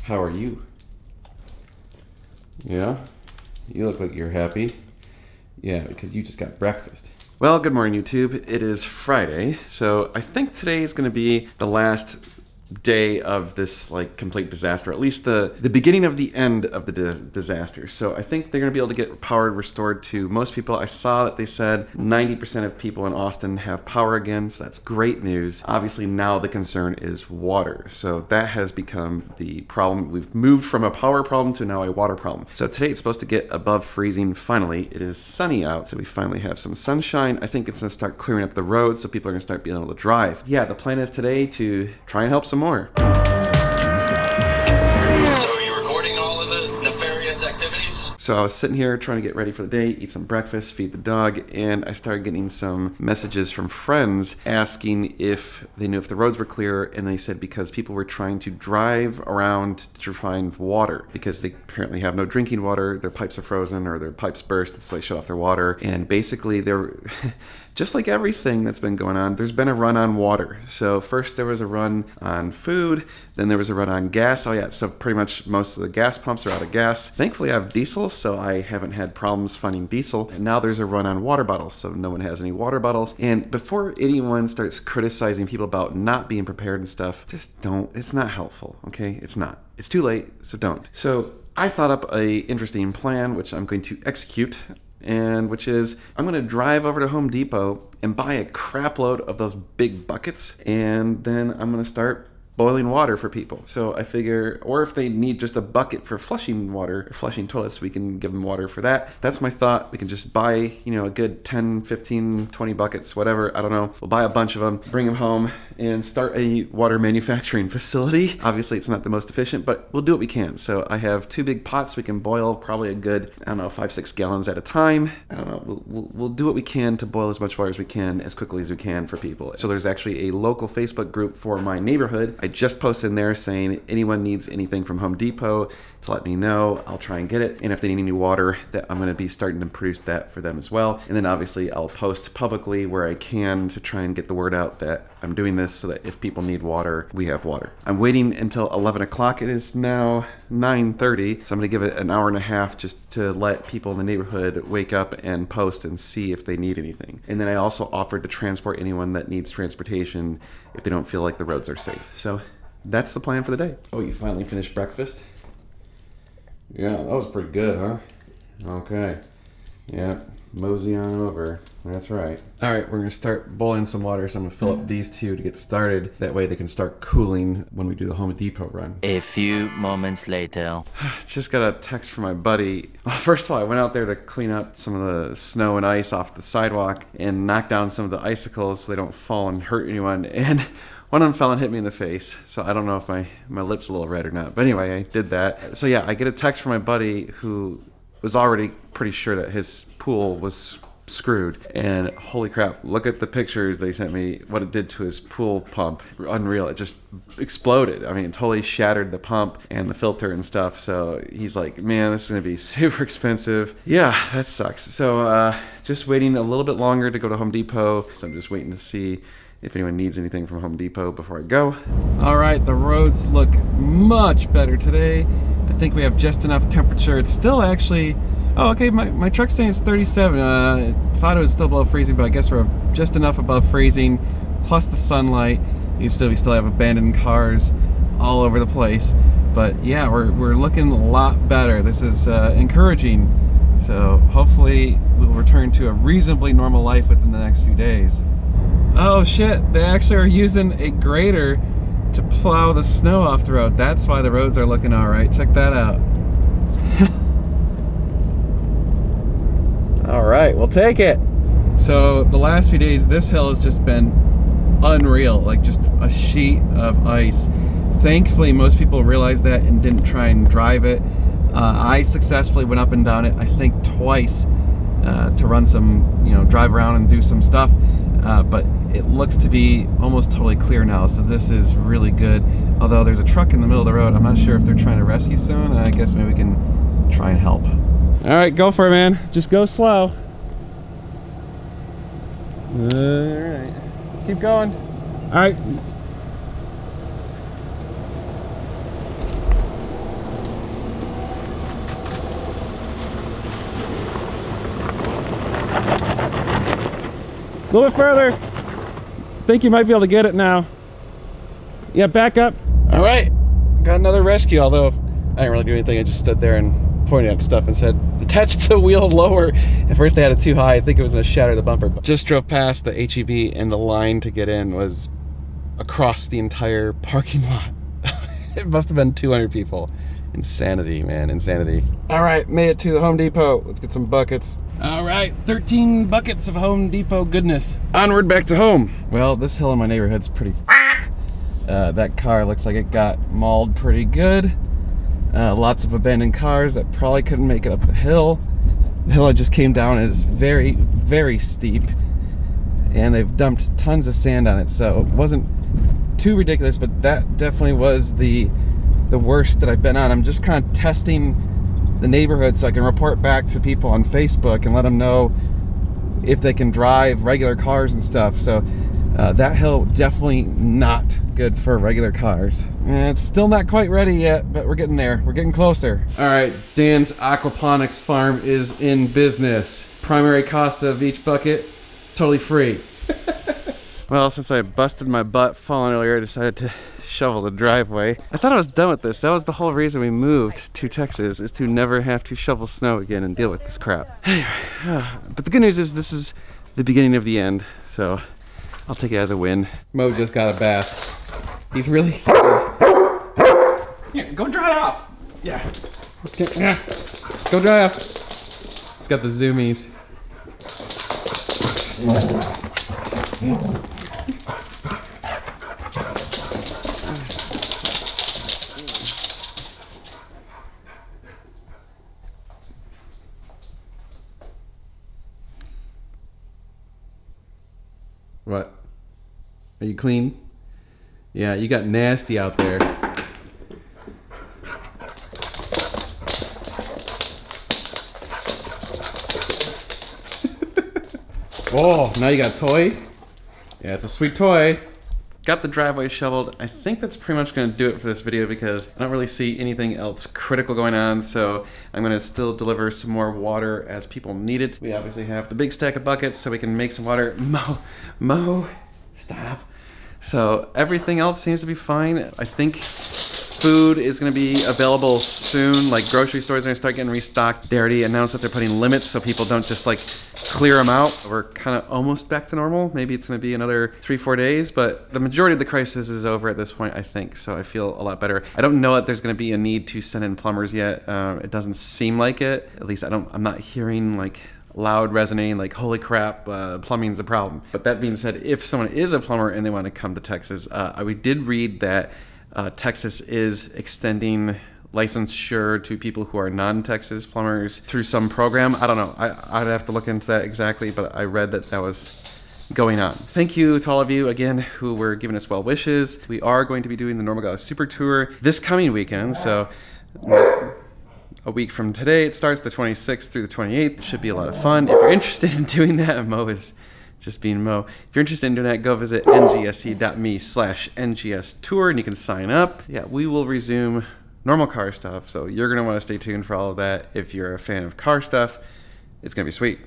How are you? Yeah? You look like you're happy. Yeah, because you just got breakfast. Well, good morning, YouTube. It is Friday, so I think today is going to be the last day of this like complete disaster, at least the beginning of the end of the disaster. So I think they're going to be able to get power restored to most people. I saw that they said 90% of people in Austin have power again, so that's great news. Obviously now the concern is water, so that has become the problem. We've moved from a power problem to now a water problem. So today it's supposed to get above freezing finally. It is sunny out, so we finally have some sunshine. I think it's going to start clearing up the roads, so people are going to start being able to drive. Yeah, the plan is today to try and help some more. So are you recording all of the nefarious activities? So I was sitting here trying to get ready for the day, eat some breakfast, feed the dog, and I started getting some messages from friends asking if they knew if the roads were clear, and they said because people were trying to drive around to find water because they apparently have no drinking water, their pipes are frozen or their pipes burst, so they shut off their water, and basically they're just like everything that's been going on, there's been a run on water. So first there was a run on food, then there was a run on gas. Oh yeah, so pretty much most of the gas pumps are out of gas. Thankfully I have diesel, so I haven't had problems finding diesel. And now there's a run on water bottles, so no one has any water bottles. And before anyone starts criticizing people about not being prepared and stuff, just don't, it's not helpful, okay? It's not. It's too late, so don't. So I thought up a interesting plan, which I'm going to execute, and which is I'm gonna drive over to Home Depot and buy a crap load of those big buckets, and then I'm gonna start boiling water for people. So I figure, or if they need just a bucket for flushing water, or flushing toilets, we can give them water for that. That's my thought. We can just buy, you know, a good 10, 15, 20 buckets, whatever, I don't know. We'll buy a bunch of them, bring them home, and start a water manufacturing facility. Obviously it's not the most efficient, but we'll do what we can. So I have 2 big pots. We can boil probably a good, I don't know, 5, 6 gallons at a time. I don't know, we'll do what we can to boil as much water as we can, as quickly as we can for people. So there's actually a local Facebook group for my neighborhood. I just posted in there saying anyone needs anything from Home Depot to let me know. I'll try and get it. And if they need any water, that I'm gonna be starting to produce that for them as well. And then obviously I'll post publicly where I can to try and get the word out that I'm doing this so that if people need water, we have water. I'm waiting until 11 o'clock. It is now 9:30, so I'm gonna give it an hour and a half just to let people in the neighborhood wake up and post and see if they need anything. And then I also offered to transport anyone that needs transportation if they don't feel like the roads are safe. So that's the plan for the day. Oh, you finally finished breakfast? Yeah, that was pretty good, huh? Okay. Yeah, mosey on over. That's right. All right, we're gonna start boiling some water, so I'm gonna fill up these 2 to get started. That way they can start cooling when we do the Home Depot run. A few moments later. Just got a text from my buddy. Well, first of all, I went out there to clean up some of the snow and ice off the sidewalk and knock down some of the icicles so they don't fall and hurt anyone. And one of them fell and hit me in the face, so I don't know if my lip's a little red or not. But anyway, I did that. So yeah, I get a text from my buddy who was already pretty sure that his pool was screwed. And holy crap, look at the pictures they sent me, what it did to his pool pump. Unreal, it just exploded. I mean, it totally shattered the pump and the filter and stuff. So he's like, man, this is gonna be super expensive. Yeah, that sucks. So just waiting a little bit longer to go to Home Depot. So I'm just waiting to see if anyone needs anything from Home Depot before I go. All right, the roads look much better today. I think we have just enough temperature. It's still actually, oh, okay, my truck's saying it's 37. I thought it was still below freezing, but I guess we're just enough above freezing, plus the sunlight. We still have abandoned cars all over the place. But yeah, we're looking a lot better. This is encouraging. So hopefully we'll return to a reasonably normal life within the next few days. Oh shit, they actually are using a grader to plow the snow off the road. That's why the roads are looking all right. Check that out. All right, we'll take it. So the last few days, this hill has just been unreal, like just a sheet of ice. Thankfully, most people realized that and didn't try and drive it. I successfully went up and down it, I think twice, to run some, you know, drive around and do some stuff. But it looks to be almost totally clear now, so this is really good. Although there's a truck in the middle of the road, I'm not sure if they're trying to rescue someone. I guess maybe we can try and help. All right, go for it, man. Just go slow. All right, keep going. All right. little bit further. Think you might be able to get it now. Yeah, back up. All right, got another rescue, although I didn't really do anything. I just stood there and pointed at stuff and said, attach the wheel lower. At first they had it too high. I think it was gonna shatter the bumper. But just drove past the HEB and the line to get in was across the entire parking lot. It must have been 200 people. Insanity, man, insanity. All right, made it to the Home Depot. Let's get some buckets. All right, 13 buckets of Home Depot goodness. Onward back to home. Well, this hill in my neighborhood's pretty that car looks like it got mauled pretty good. Lots of abandoned cars that probably couldn't make it up the hill. The hill I just came down is very, very steep, and they've dumped tons of sand on it, so it wasn't too ridiculous, but that definitely was the worst that I've been on. I'm just kind of testing the neighborhood so I can report back to people on Facebook and let them know if they can drive regular cars and stuff. So that hill definitely not good for regular cars. And it's still not quite ready yet, but we're getting there. We're getting closer. All right, Dan's aquaponics farm is in business. Primary cost of each bucket, totally free. Well, since I busted my butt falling earlier, I decided to shovel the driveway. I thought I was done with this. That was the whole reason we moved to Texas, is to never have to shovel snow again and deal with this crap. Anyway, but the good news is this is the beginning of the end, so I'll take it as a win. Mo just got a bath. He's really scared. Here, go dry off. Yeah. Yeah. Go dry off. He's got the zoomies. What? Are you clean? Yeah, you got nasty out there. Oh, now you got a toy? Yeah, it's a sweet toy. Got the driveway shoveled. I think that's pretty much gonna do it for this video because I don't really see anything else critical going on, so I'm gonna still deliver some more water as people need it. We obviously have the big stack of buckets so we can make some water. Mo, stop. So everything else seems to be fine. I think food is gonna be available soon. Like grocery stores are gonna start getting restocked. They already announced that they're putting limits so people don't just like clear them out. We're kind of almost back to normal. Maybe it's gonna be another 3-4 days, but the majority of the crisis is over at this point, I think. So I feel a lot better. I don't know that there's gonna be a need to send in plumbers yet. It doesn't seem like it. At least I'm not hearing like loud resonating like holy crap, plumbing's a problem. But that being said, if someone is a plumber and they want to come to Texas, we did read that Texas is extending licensure to people who are non-Texas plumbers through some program. I don't know, I'd have to look into that exactly, but I read that that was going on. Thank you to all of you again who were giving us well wishes. We are going to be doing the Normal Guy Super Tour this coming weekend, so a week from today it starts, the 26th through the 28th. It should be a lot of fun. If you're interested in doing that, Mo is just being Mo. If you're interested in doing that, go visit ngsc.me/NGS tour and you can sign up. Yeah, we will resume normal car stuff, so you're gonna wanna stay tuned for all of that. If you're a fan of car stuff, it's gonna be sweet.